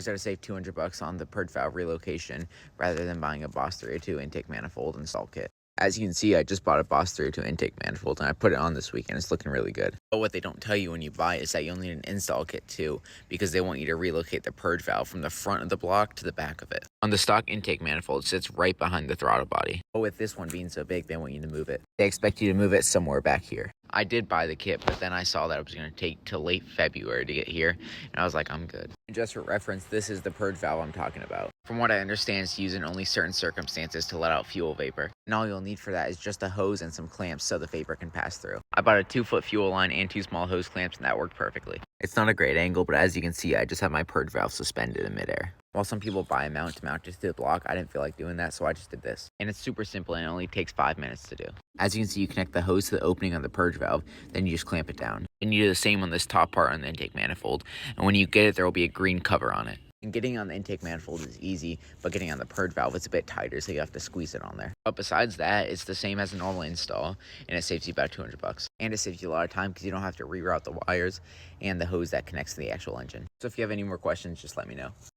Instead of save 200 bucks on the purge valve relocation rather than buying a Boss 302 intake manifold install kit. As you can see, I just bought a Boss 302 intake manifold and I put it on this week and it's looking really good. But what they don't tell you when you buy it is that you'll need an install kit too, because they want you to relocate the purge valve from the front of the block to the back of it. On the stock intake manifold, it sits right behind the throttle body. But with this one being so big, they want you to move it. They expect you to move it somewhere back here. I did buy the kit, but then I saw that it was going to take till late February to get here, and I was like, I'm good. And just for reference, this is the purge valve I'm talking about. From what I understand, it's used in only certain circumstances to let out fuel vapor. And all you'll need for that is just a hose and some clamps so the vapor can pass through. I bought a 2-foot fuel line and 2 small hose clamps, and that worked perfectly. It's not a great angle, but as you can see, I just have my purge valve suspended in midair. While some people buy a mount to mount it to the block, I didn't feel like doing that, so I just did this. And it's super simple and it only takes 5 minutes to do. As you can see, you connect the hose to the opening on the purge valve, then you just clamp it down. And you do the same on this top part on the intake manifold, and when you get it, there will be a green cover on it. And getting on the intake manifold is easy, but getting on the purge valve, it's a bit tighter, so you have to squeeze it on there. But besides that, it's the same as a normal install, and it saves you about 200 bucks. And it saves you a lot of time because you don't have to reroute the wires and the hose that connects to the actual engine. So if you have any more questions, just let me know.